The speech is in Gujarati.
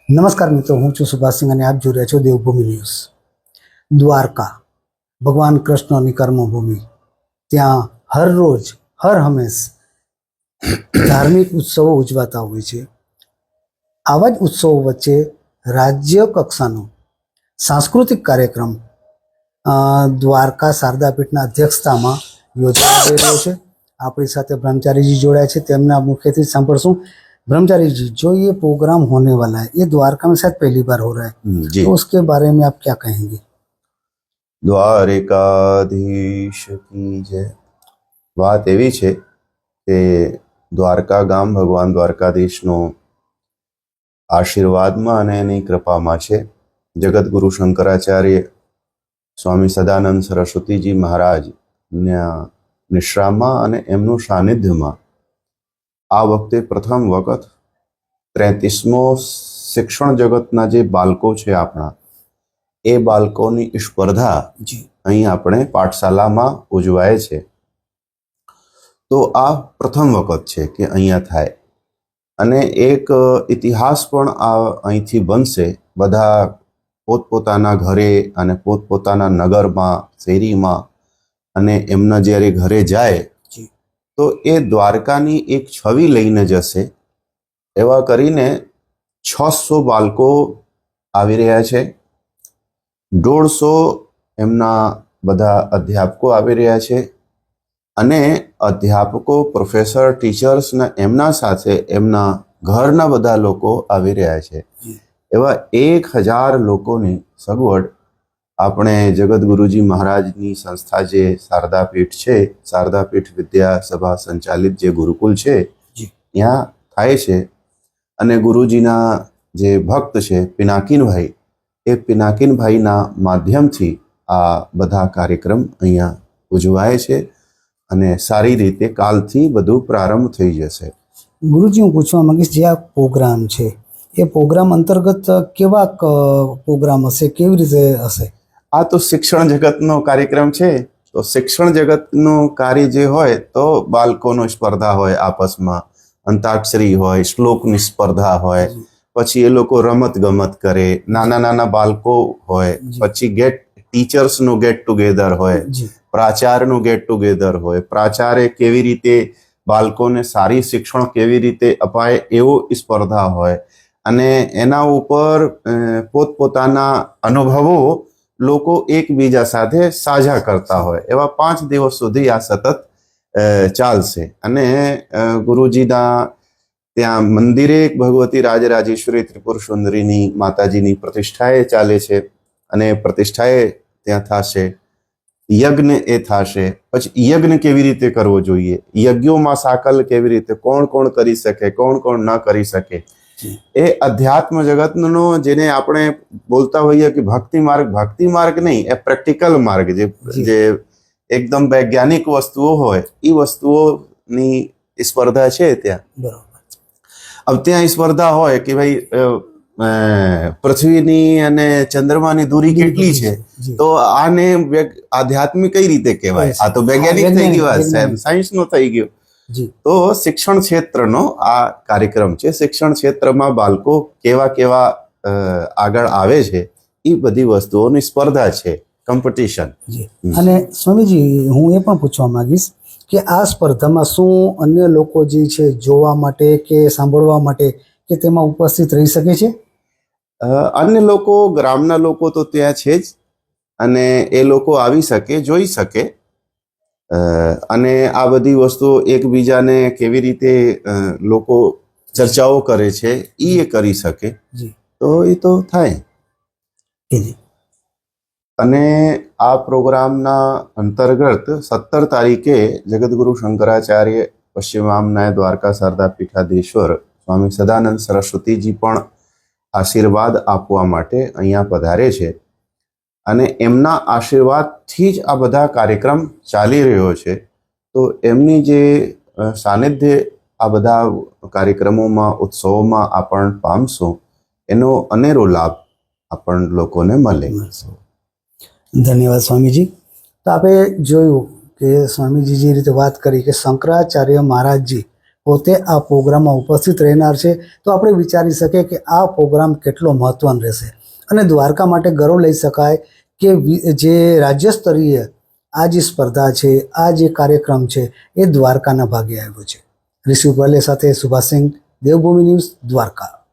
નમસ્કાર મિત્રો, હું છું સુભાષ સિંહ અને આપ જોઈ રહ્યા છો દેવભૂમિ ન્યૂઝ. દ્વારકા ભગવાન કૃષ્ણની કર્મભૂમિ, ત્યાં હર રોજ હર હંમેશ ધાર્મિક ઉત્સવો ઉજવાતા હોય છે. આવા જ ઉત્સવો વચ્ચે રાજ્ય કક્ષાનો સાંસ્કૃતિક કાર્યક્રમ દ્વારકા શારદાપીઠના અધ્યક્ષતામાં યોજાઈ રહ્યો છે. આપણી સાથે બ્રહ્મચારીજી જોડાયા છે, તેમના मुख्यથી સાંભળશું. ब्रह्मचारी जी, जो ये प्रोग्राम होने वाला है, ये द्वारका में शायद पहली बार हो रहा है, तो उसके बारे में आप क्या कहेंगे? દ્વારિકાધીશ કી જય. વાત એવી છે કે દ્વારકા ગામ ભગવાન દ્વારકાધીશનો આશીર્વાદમાં અને એની કૃપામાં છે. જગતગુરુ શંકરાચાર્ય સ્વામી સદાનંદ સરસ્વતીજી મહારાજના નિશ્રામાં અને એમનું સાનિધ્યમાં આ વખતે પ્રથમ વખત 33મો શિક્ષણ જગતના જે બાળકો છે આપણા, એ બાળકોની સ્પર્ધા અહીં આપણે પાઠશાલામાં ઉજવાય છે. તો આ પ્રથમ વખત છે કે અહીંયા થાય અને એક ઇતિહાસ પણ આ અહીંથી બનશે. બધા પોતપોતાના ઘરે અને પોતપોતાના નગરમાં, શેરીમાં અને એમના જ્યારે ઘરે જાય તો એ દ્વારકાની એક છબી લઈને જશે. એવા કરીને 600 બાળકો આવી રહ્યા છે. 150 એમના બધા અધ્યાપકો આવી રહ્યા છે અને અધ્યાપકો, પ્રોફેસર, ટીચર્સના એમના સાથે એમના ઘરના બધા લોકો આવી રહ્યા છે. એવા 1000 લોકોની સગવડ આપણે જગતગુરુજી મહારાજની સંસ્થા જે શારદાપીઠ છે, શારદાપીઠ વિદ્યા સભા સંચાલિત જે ગુરુકુલ છે, ત્યાં થાય છે. અને ગુરુજીના જે ભક્ત છે પિનાકીનભાઈ, એ પિનાકીનભાઈના માધ્યમથી આ બધા કાર્યક્રમ અહીંયા ઉજવાય છે અને સારી રીતે કાલથી બધું પ્રારંભ થઈ જશે. ગુરુજી, હું પૂછવા માંગીશ, જે આ પ્રોગ્રામ છે એ પ્રોગ્રામ અંતર્ગત કેવા પ્રોગ્રામ હશે, કેવી રીતે હશે? આ તો શિક્ષણ જગતનો કાર્યક્રમ છે. તો શિક્ષણ જગતનું કાર્ય જે હોય તો બાળકોનો સ્પર્ધા હોય, આપસમાં અંતાક્ષરી હોય, શ્લોકની સ્પર્ધા હોય, પછી એ લોકો રમત ગમત કરે, નાના નાના બાળકો હોય, પછી ટીચર્સનું ગેટ ટુગેધર હોય, પ્રાચાર્યનું ગેટ ટુગેધર હોય, પ્રાચાર્ય કેવી રીતે બાળકોને સારી શિક્ષણ કેવી રીતે અપાય એવો સ્પર્ધા હોય અને એના ઉપર પોતપોતાના અનુભવો લોકો એકબીજા સાથે સાझा કરતા હોય. એવા 5 દિવસ સુધી આ સતત ચાલશે. અને ગુરુજીના ત્યાં મંદિરે ભગવતી રાજરાજેશ્વરી ત્રિપુર સુંદરીની માતાજીની પ્રતિષ્ઠાએ ચાલે છે અને પ્રતિષ્ઠાએ ત્યાં થશે. યજ્ઞ એ થશે. પછી યજ્ઞ કેવી રીતે કરવો જોઈએ, યજ્ઞોમાં સાકલ કેવી રીતે, કોણ કોણ કરી શકે, કોણ કોણ ન કરી શકે, એ અધ્યાત્મ જગતનો જેને આપણે બોલતા હોઈએ કે ભક્તિ માર્ગ નહીં, એ પ્રેક્ટિકલ માર્ગ, જે એકદમ વૈજ્ઞાનિક વસ્તુઓ હોય, એ વસ્તુઓની સ્પર્ધા છે ત્યાં. બરોબર. अब ત્યાં સ્પર્ધા હોય કે ભાઈ પૃથ્વીની અને ચંદ્રમાની દૂરી કેટલી છે, તો આને આધ્યાત્મિક કઈ રીતે કહેવાય? આ તો વૈજ્ઞાનિક થઈ ગયું, સાયન્સનો થઈ ગયો. તો શિક્ષણ ક્ષેત્રનો આ કાર્યક્રમ છે. શિક્ષણ ક્ષેત્રમાં બાળકો કેવા કેવા આગળ આવે છે, એ બધી વસ્તુઓની સ્પર્ધા છે, કોમ્પિટિશન. અને સ્વામીજી, હું એ પણ પૂછવા માંગીશ કે આ સ્પર્ધામાં શું અન્ય લોકો જે છે જોવા માટે કે સાંભળવા માટે કે તેમાં ઉપસ્થિત રહી શકે છે? અન્ય લોકો, ગ્રામના લોકો તો ત્યાં છે જ અને એ લોકો આવી શકે, જોઈ શકે અને આ બધી વસ્તુઓ એકબીજાને કેવી રીતે લોકો ચર્ચાઓ કરે છે એ કરી શકે. તો એ તો થાય. અને આ પ્રોગ્રામના અંતર્ગત 17 તારીખે જગતગુરુ શંકરાચાર્ય પશ્ચિમામનાય દ્વારકા શારદાપીઠાધીશ્વર સ્વામી સદાનંદ સરસ્વતીજી પણ આશીર્વાદ આપવા માટે અહીંયા પધારે છે અને એમના આશીર્વાદથી જ આ બધા કાર્યક્રમ ચાલી રહ્યો છે. તો એમની જે સાનિધ્ય આ બધા કાર્યક્રમોમાં, ઉત્સવોમાં આપણ પામશું, એનો અનેરો લાભ આપણ લોકોને મળે. ધન્યવાદ સ્વામીજી. તો આપણે જોયું કે સ્વામીજી જે રીતે વાત કરી કે શંકરાચાર્ય મહારાજજી પોતે આ પ્રોગ્રામમાં ઉપસ્થિત રહેનાર છે, તો આપણે વિચારી શકીએ કે આ પ્રોગ્રામ કેટલો મહત્વનો રહેશે. અને દ્વારકા માટે ગર્વ લઈ શકાય કે જે રાજ્ય સ્તરીય આ જે સ્પર્ધા છે, આ જે કાર્યક્રમ છે, એ દ્વારકાના ભાગે આવ્યો છે. ઋષિ ભલે સાથે સુભાષ સિંહ, દેવભૂમિ ન્યૂઝ, દ્વારકા.